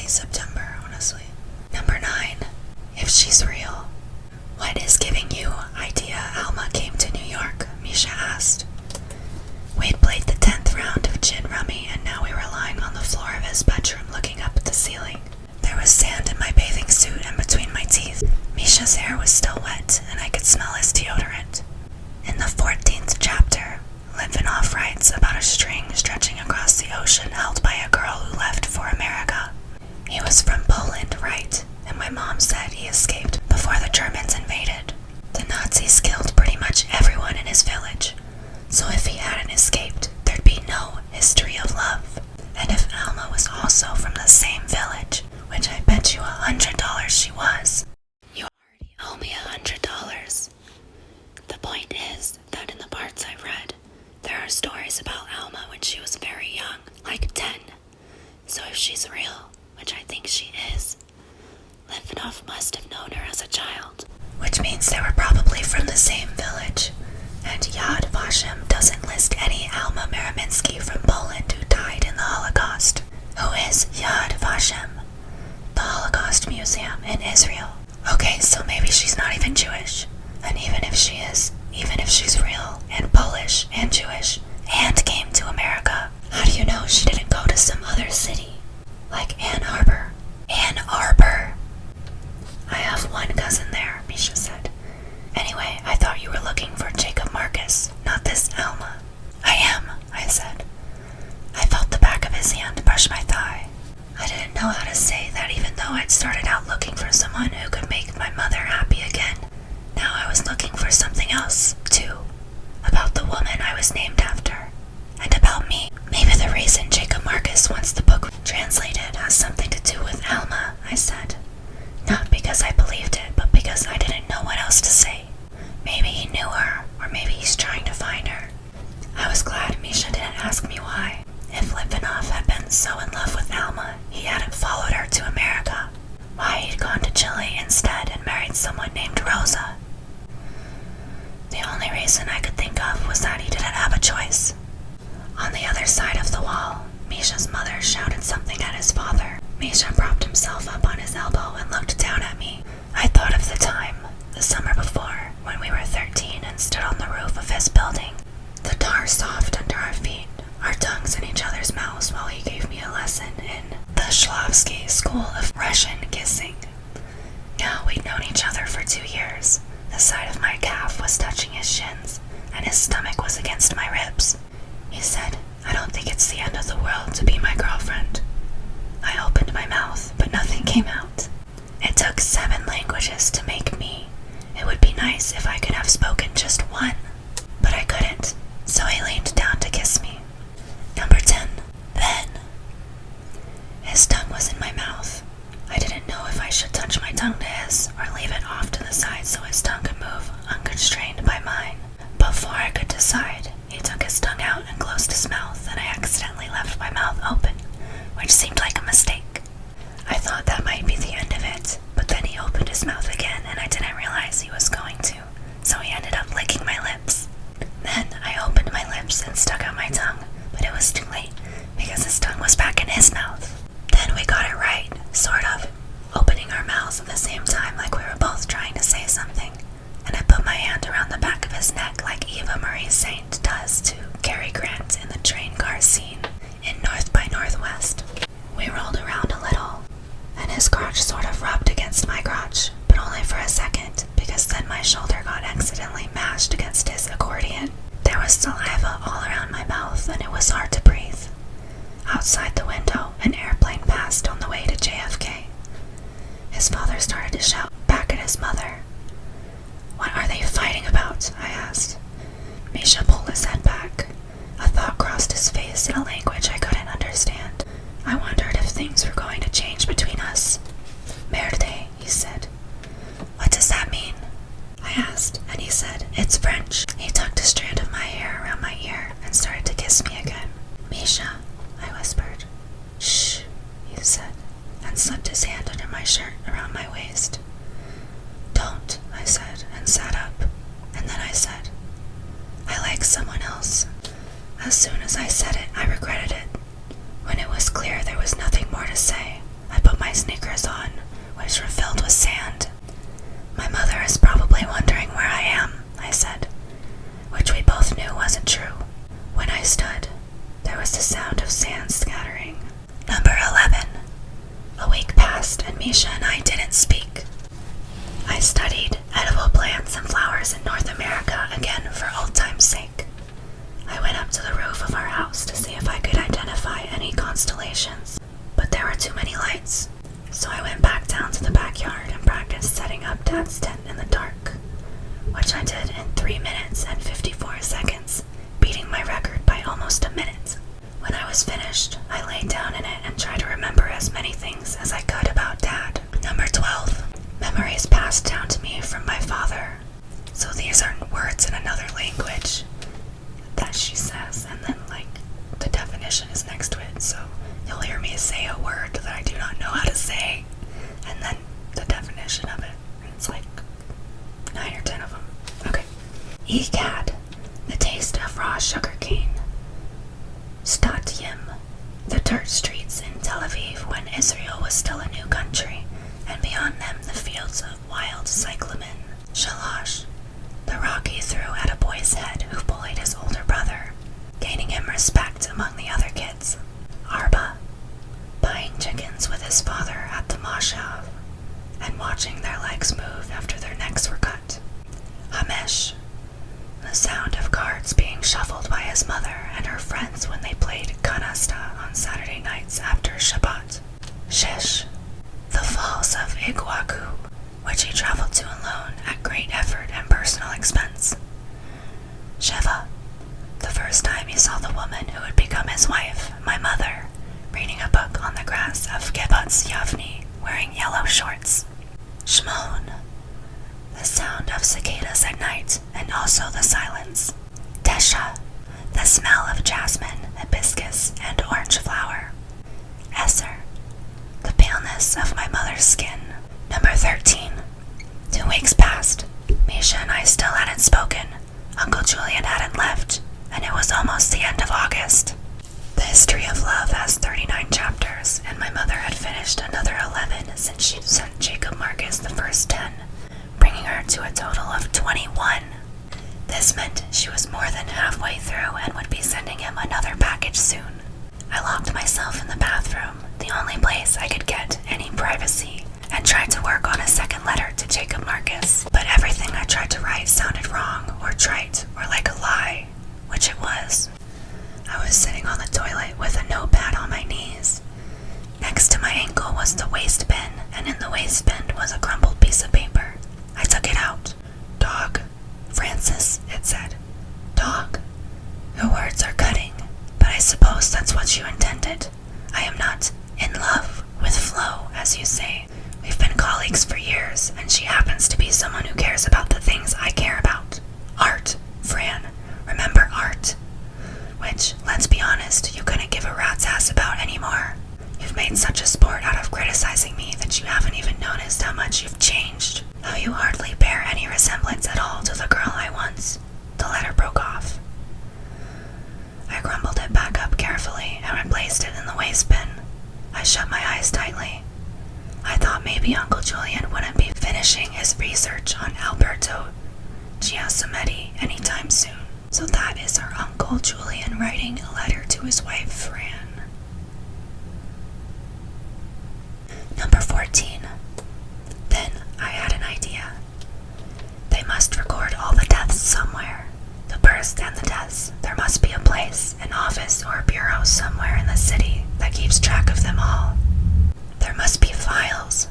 September, honestly. Number 9. If she's real. What is giving you idea Alma came to New York? Misha asked. We'd played the 10th round of gin rummy, and now we were lying on the floor of his bedroom looking up at the ceiling. There was sand in my bathing suit and between my teeth. Misha's hair was still wet, and I could smell his deodorant. In the 14th chapter, Litvinoff writes about a string stretching across the ocean held by a girl who left for America. He was from Poland, right? And my mom said he escaped before the Germans invaded. The Nazis killed pretty much everyone in his village. So if he hadn't escaped, there'd be no history of love. And if Alma was also from the same village, which I bet you $100 she was, you already owe me $100. The point is that in the parts I've read, there are stories about Alma when she was very young, like 10. So if she's real, which I think she is, Litvinoff must have known her as a child. Which means they were probably from the same village. And Yad Vashem doesn't list any Alma Mereminsky from Poland who died in the Holocaust. Who is Yad Vashem? The Holocaust Museum in Israel. Okay, so maybe she's not even Jewish. And even if she is, even if she's real, and Polish, and Jewish, and came to America, how do you know she didn't go to some other city? Like Ann Arbor. Ann Arbor! I have one cousin there, Misha said. Anyway, I thought you were looking for Jacob Marcus, not this Alma. I am, I said. I felt the back of his hand brush my thigh. I didn't know how to say that even though I'd started out looking for someone who could make my mother happy again. Now I was looking for something else, too. About the woman I was named after. And about me. Maybe the reason Jacob Marcus wants the book translated has something to do with Alma, I said. Not because I believed it, but because I didn't know what else to say. Maybe he knew her, or maybe he's trying to find her. I was glad Misha didn't ask me why. If Litvinoff had been so in love with Alma, he hadn't followed her to America. Why he'd gone to Chile instead and married someone named Rosa. The only reason I could think of was that he didn't have a choice. On the other side of the wall, Misha's mother shouted something at his father. Misha propped himself up on his elbow and looked down at me. I thought of the time, the summer before, when we were 13 and stood on the roof of his building. The tar soft under our feet, our tongues in each other's mouths while he gave me a lesson in the Shklovsky School of Russian Kissing. Now we'd known each other for 2 years. The side of my calf was touching his shins, and his stomach was against my ribs. He said, I don't think it's the end of the world to be my girlfriend. I opened my mouth, but nothing came out. It took 7 languages to make me. It would be nice if I could have spoken just one, but I couldn't, so he leaned down to kiss me. Number 10. Then. His tongue was in my mouth. I didn't know if I should touch my tongue to his or leave it off to the side so his tongue could move unconstrained by mine. Before I could decide, he took his tongue out and closed his mouth, and I accidentally left my mouth open, which seemed like a mistake. I thought that might be the end of it, but then he opened his mouth again and I didn't realize he was going to, so he ended up licking my lips. Then I opened my lips and stuck out my tongue, but it was too late because his tongue was back in his mouth. Then we got it right, sort of, opening our mouths at the same time. was probably wondering where I am, I said, which we both knew wasn't true. When I stood, there was the sound of sand scattering. Number 11. A week passed and Misha and I didn't speak. I studied edible plants and flowers in North America again for old time's sake. I went up to the roof of our house to see if I could identify any constellations, but there were too many lights, so I went back down to the backyard and practiced setting up Dad's tent in the dark, which I did in 3 minutes and 54 seconds, beating my record by almost a minute. When I was finished, I laid down in it and tried to remember as many things as I could about Dad. Number 12. Memories passed down to me from my father. So these are words in another language that she says, and then the definition is next to it, so you'll hear me say a word that I do not know how to say, and then the definition of it, and it's 9 or 10 of them. Okay. Egad, the taste of raw sugarcane. Statyim, the dirt streets in Tel Aviv when Israel was still a new country, and beyond them the fields of wild cyclamen. Shalosh, the rock he threw at a boy's head who bullied his older brother, gaining him respect among the other kids. Arba, buying chickens with his father at the Moshav, and watching their legs move after their necks were cut. Hamesh, the sound of cards being shuffled by his mother and her friends when they played canasta on Saturday nights after Shabbat. Shesh, the falls of Iguacu, which he traveled to alone at great effort and personal expense. Sheva, the first time he saw the woman who would become his wife, my mother, reading a book on the grass of Kibbutz Yavni, wearing yellow shorts. Shmon, the sound of cicadas at night, and also the silence. Tesha, the smell of jasmine, hibiscus, and orange flower. Esser, the paleness of my mother's skin. Number 13. 2 weeks passed. Misha and I still hadn't spoken. Uncle Julian hadn't left, and it was almost the end of August. The history of love has 39 chapters, and my mother had finished another 11 since she'd sent Jacob Marcus the first 10, bringing her to a total of 21. This meant she was more than halfway through and would be sending him another package soon. I locked myself in the bathroom, the only place I could get any privacy, and tried to work on a second letter to Jacob Marcus, but everything I tried to write sounded wrong or trite or like a lie, which it was. I was sitting on the toilet with a notepad on my knees. Next to my ankle was the waste bin, and in the waste bin was a crumpled piece of paper. I took it out. Dog. Francis, it said. Dog. Your words are cutting, but I suppose that's what you intended. I am not in love with Flo, as you say. We've been colleagues for years, and she happens to be someone who cares about the things I care about. Art, Fran. Remember art? Which, let's be honest, you couldn't give a rat's ass about anymore. You've made such a sport out of criticizing me that you haven't even noticed how much you've changed. How you hardly bear any resemblance at all to the girl I once. The letter broke off. I crumpled it back up carefully and replaced it in the waste bin. I shut my eyes tightly. I thought maybe Uncle Julian wouldn't be finishing his research on Alberto Giacometti anytime soon. So that is our Uncle Julian writing a letter to his wife, Fran. Number 14. Then I had an idea. They must record all the deaths somewhere. The births and the deaths. There must be a place, an office or a bureau somewhere in the city that keeps track of them all. There must be files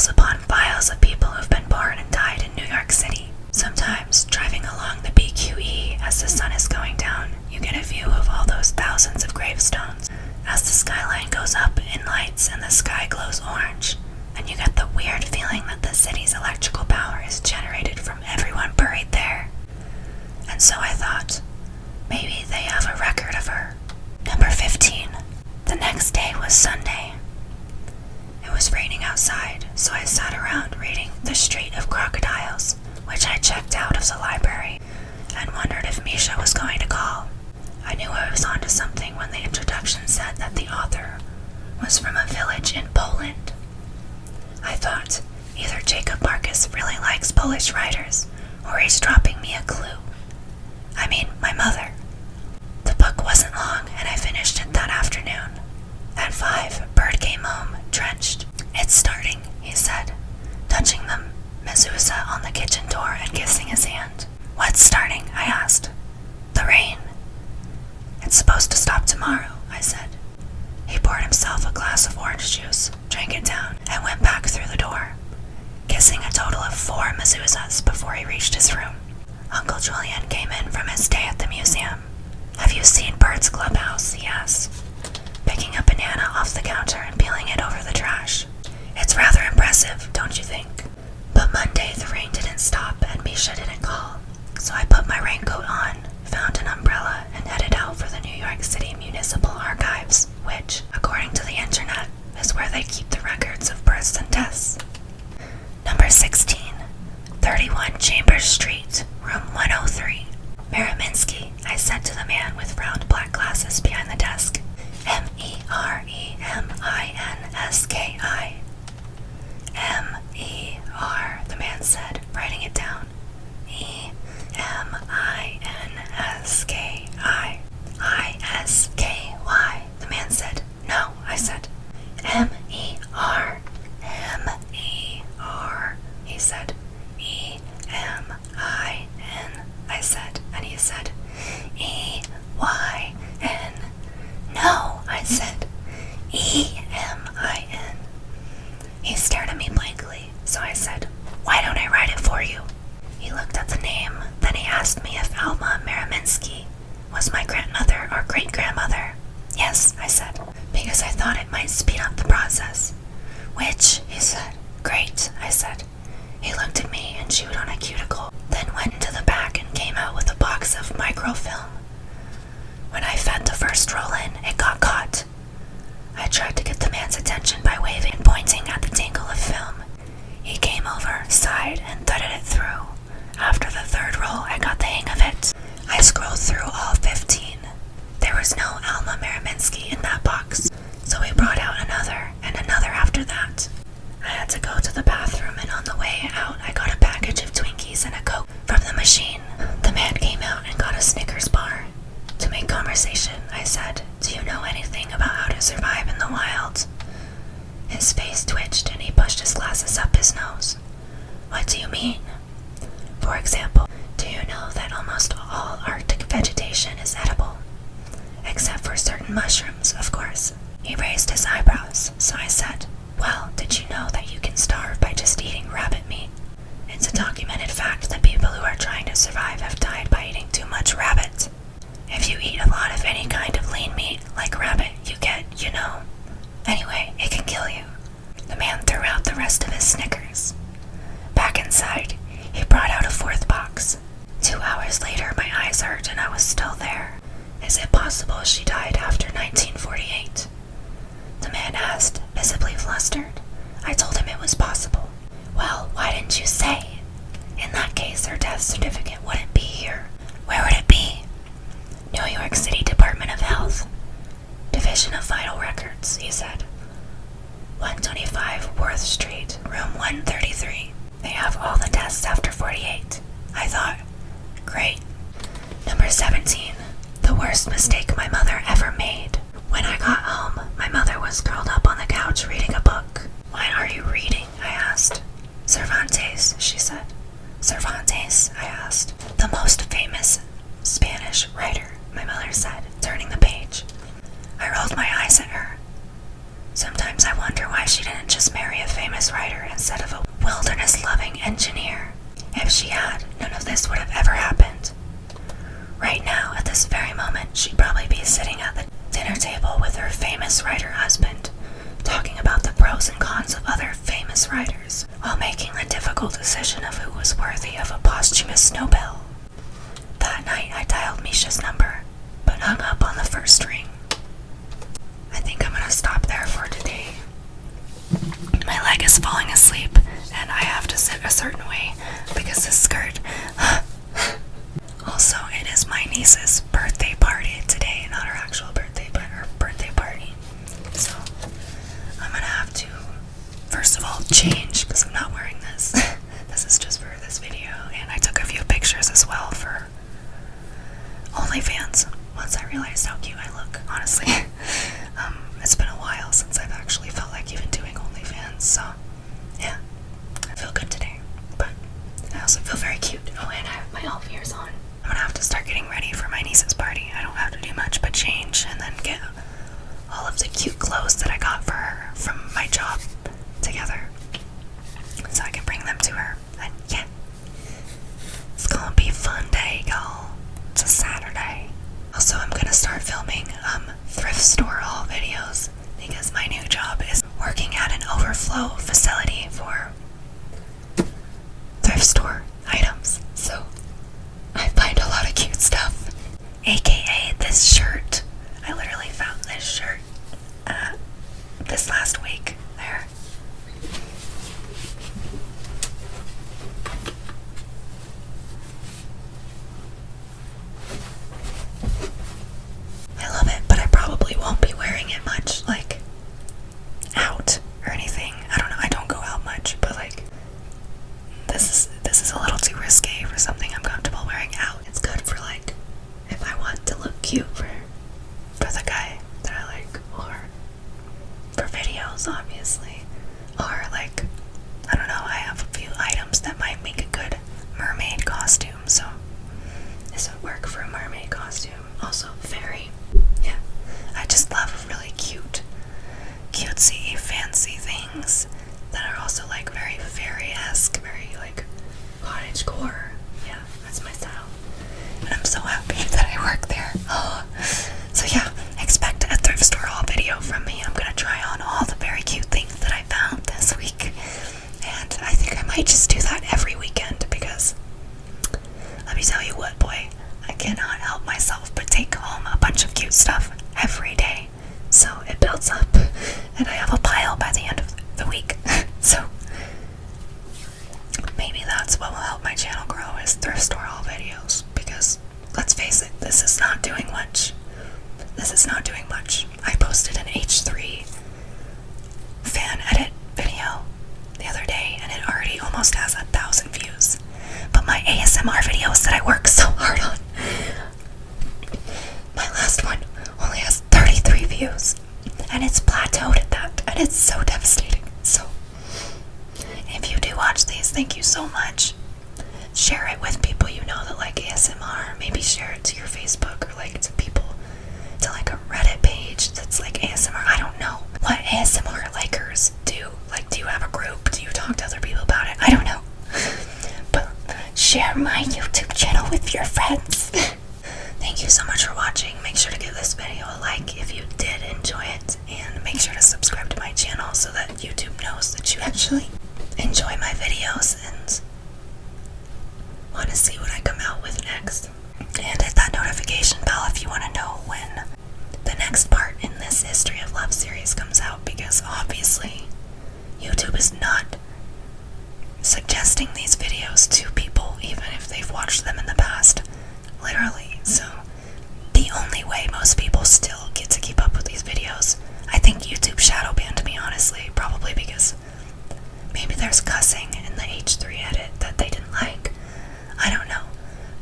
upon files of people who've been born and died in New York City. Sometimes, driving along the BQE as the sun is going down, you get a view of all those thousands of gravestones. As the skyline goes up in lights and the sky glows orange, and you get the weird feeling that the city's electrical power is generated from everyone buried there. And so I thought, maybe they have a record of her. Number 15. The next day was Sunday. It was raining outside, so I sat around reading The Street of Crocodiles, which I checked out of the library, and wondered if Misha was going to call. I knew I was onto something when the introduction said that the author was from a village in Poland. I thought, either Jacob Marcus really likes Poland, foolish writers, or he's dropping me a clue. I mean, my mother. The book wasn't long, and I finished it that afternoon. At 5, Bird came home, drenched. "It's starting," he said, touching the mezuzah on the kitchen door and kissing his hand. "What's starting?" I asked. "The rain." "It's supposed to stop tomorrow," I said. He poured himself a glass of orange juice, drank it down, and went back through the door, kissing a total of 4 mezuzahs before he reached his room. Uncle Julian came in from his day at the museum. "Have you seen Bird's clubhouse?" he asked, picking a banana off the counter and peeling it over the trash. "It's rather impressive, don't you think?" But Monday the rain didn't stop and Misha didn't call, so I put my raincoat on, found an umbrella, and headed out for the New York City Municipal Archives, which, according to the internet, is where they keep the records of births and deaths. Number 16, 31 Chambers Street, room 103. "Mereminsky," I said to the man with round black glasses behind the desk. "Mereminsky. M-E-R, the man said, writing it down. E-M-I-N-S-K-I. I-S-K-Y, the man said. "No," I said. "M-E-R. M-E-R, he said. E-M-I-N, I said, and he said, E-Y-N. "No," I said. E-M-I-N. He stared at me blankly, so I said, "Why don't I write it for you?" He looked at the name, then he asked me if Alma Mereminsky was my grandmother or great-grandmother. "Yes," I said, because I thought it might speed up the process. "Which?" he said. "Great," I said. He looked at me and chewed on a cuticle, then went into the back and came out with a box of microfilm. When I fed the first roll in, it got caught. I tried to get the man's attention by waving and pointing at the dangle of film. He came over, sighed, and thudded it through. After the third roll, I got the hang of it. I scrolled through all 15. There was no Alma Mereminsky in that box, so he brought out another and another after that. I had to go to the bathroom, and on the way out, I got a package of Twinkies and a Coke from the machine. The man came out and got a Snickers bar. To make conversation, I said, "Do you know anything about how to survive in the wild?" His face twitched and he pushed his glasses up his nose. "What do you mean?" "For example, do you know that almost all Arctic vegetation is edible? Except for certain mushrooms, of course." He raised his eyebrows, so I said, "Well, did you know that you can starve by just eating rabbit meat? It's a documented fact that people who are trying to survive have died by eating too much rabbit. If you eat a lot of any kind of lean meat, like rabbit, you get, Anyway, it can kill you." The man threw out the rest of his Snickers. Back inside, he brought out a 4th box. 2 hours later, my eyes hurt and I was still there. "Is it possible she died after 1948? The man asked, visibly flustered. I told him it was possible. "Well, why didn't you say? In that case, her death certificate wouldn't be here." "Where would it be?" "New York City Department of Health. Division of Vital Records," he said. 125 Worth Street, room 133. They have all the deaths after 48. I thought, great. Number 17. The worst mistake my mother ever made. When I got home, my mother was curled up on the couch reading a book. "What are you reading?" I asked. "Cervantes," she said. "Cervantes?" I asked. "The most famous Spanish writer," my mother said, turning the page. I rolled my eyes at her. Sometimes I wonder why she didn't just marry a famous writer instead of a wilderness-loving engineer. If she had, none of this would have ever happened. Right now, at this very moment, she'd probably be sitting at the dinner table with her famous writer husband, talking about the pros and cons of other famous writers, while making the difficult decision of who was worthy of a posthumous Nobel. That night, I dialed Misha's number, but hung up on the first ring. I think I'm gonna stop there for today. My leg is falling asleep, and I have to sit a certain way because this skirt. Also, it is my niece's birthday party today, not her actual birthday, but her birthday party. So, I'm gonna have to, first of all, change because I'm not wearing this. This is just for this video. solo facility for thrift store items, so I find a lot of cute stuff. AKA this shirt. I literally found this shirt this last week. There. I love it, but I probably won't be wearing it much, like, out or anything. I don't know, I don't go out much, but like, this is a little too risque for something I'm comfortable wearing out. It's good for, like, if I want to look cute for the guy that I like, or for videos, obviously, or like, I don't know, I have a few items that might make a good mermaid costume, so this would work for a mermaid costume. Also very, yeah, I just love really cutesy, fancy things that are also like very fairy-esque, very like cottagecore. Yeah, that's my style. And I'm so happy that I work there. Oh. So yeah, expect a thrift store haul video from me. I'm gonna try on all the very cute things that I found this week. And I think I might just do that every weekend because, let me tell you what, boy, I cannot help myself but take home a bunch of cute stuff every day. So it builds up, and I have a pile by the end of the week. So maybe that's what will help my channel grow, is thrift store haul videos, because let's face it, this is not doing much. I posted an H3 fan edit video the other day, and it already almost has 1,000 views. But my ASMR videos that I work so hard on, my last one only has 33 views, and it's plateaued at that, and it's so devastating. So if you do watch these, thank you so much. Share it with people you know that like ASMR. Maybe share it to your Facebook, or like to people, to like a Reddit page that's like ASMR. I don't know what ASMR likers do. Like, do you have a group? Do you talk to other people about it? I don't know. But share my YouTube channel with your friends. Thank you so much for watching. Make sure to give this video a like if you did enjoy it, and make sure to subscribe to my channel so that YouTube knows that you actually enjoy my videos and want to see what I come out with next. And hit that notification bell if you want to know when the next part in this History of Love series comes out, because obviously YouTube is not suggesting these videos to people even if they've watched them in the past, literally. So the only way most people still get to keep up with these videos, I think YouTube shadow banned me, honestly, probably because maybe there's cussing in the H3 edit that they didn't like. I don't know.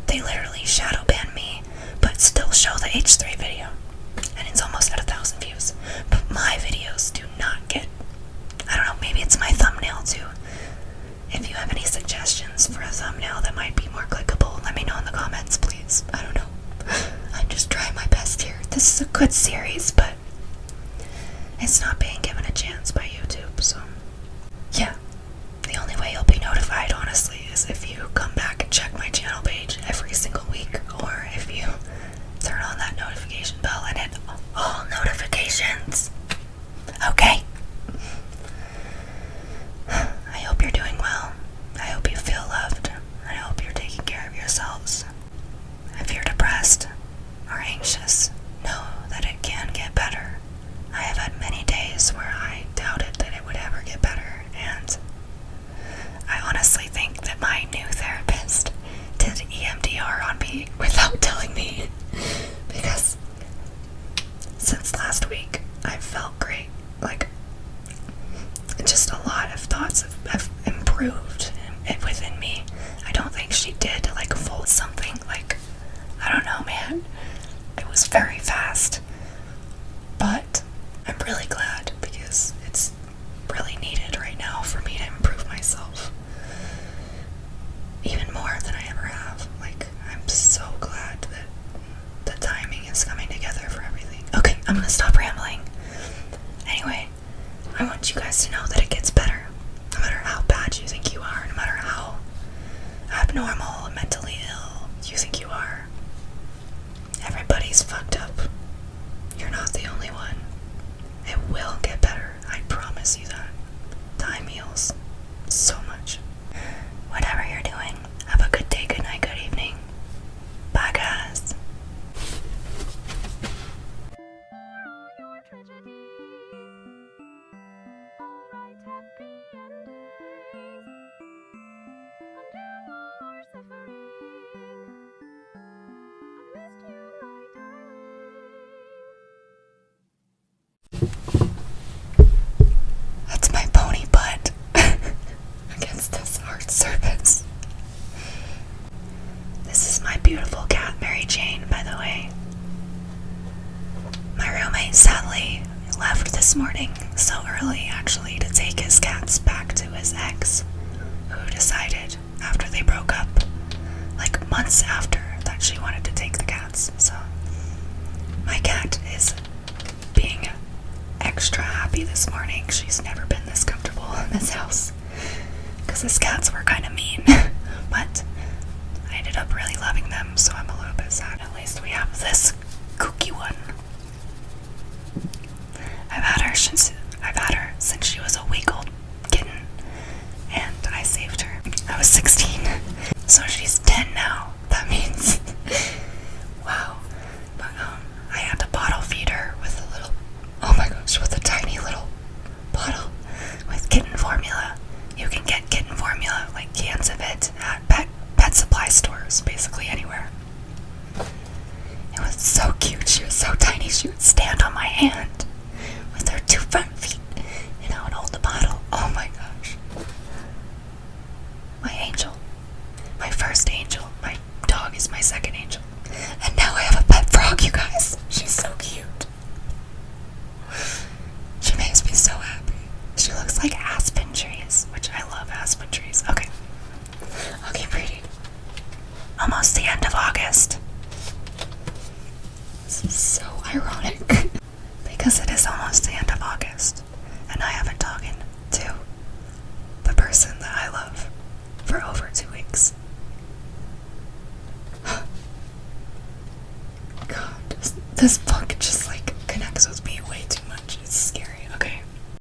They literally shadow ban me, but still show the H3 video, and it's almost at 1,000 views. But my videos do not get, I don't know, maybe it's my thumbnail too. If you have any suggestions for a thumbnail that might be more clickable, let me know in the comments, please. I don't know. I'm just trying my best here. This is a good series, but it's not being given a chance by YouTube, so yeah. The only way you'll be notified, honestly, is if you come back and check my channel page every single week, or if you turn on that notification bell and hit all notifications. Okay? I hope you're doing well. I hope you feel loved. I hope you're taking care of yourselves. If you're depressed or anxious, know that it can get better. I have had many days where I doubted that it would ever get better, and I honestly think that my new therapist did EMDR on me without telling me, because since last week I've felt great. Like, just a lot of thoughts have improved within me. I don't think she did like fold something, like, I don't know, man. It was very fast, but I'm really glad, because it's really needed right now for me to improve myself even more than I ever have. Like, I'm so glad that the timing is coming together for everything. Okay, I'm gonna stop rambling. Anyway, I want you guys to know that it gets better. No matter how bad you think you are, no matter how abnormal and mentally ill you think you are, everybody's fucked up. You're not the only one. It will get better. I promise you that. Time his ex, who decided after they broke up, like months after, that she wanted to take the cats. So my cat is being extra happy this morning. She's never been this comfortable in this house because his cats were kind of mean, but I ended up really loving them, so I'm a little bit sad. At least we have this kooky one. I've had her since she was a week old kitten, and I saved her. I was 16, so she's 10 now. That means, wow. But I had to bottle feed her with a little, oh my gosh, with a tiny little bottle with kitten formula. You can get kitten formula, like cans of it, at pet supply stores, basically anywhere. It was so cute. She was so tiny. She would stand on my hand with her 2 front feet, and I would hold the bottle. Oh my gosh. My angel. My first angel. My dog is my second angel. And now I have a pet frog, you guys. She's so cute. She makes me so happy. She looks like aspen trees, which I love aspen trees. Okay. Okay, pretty. Almost the end of August. This is so ironic. Because it is almost the end of August, and I haven't talked to the person that I love for over 2 weeks. God, this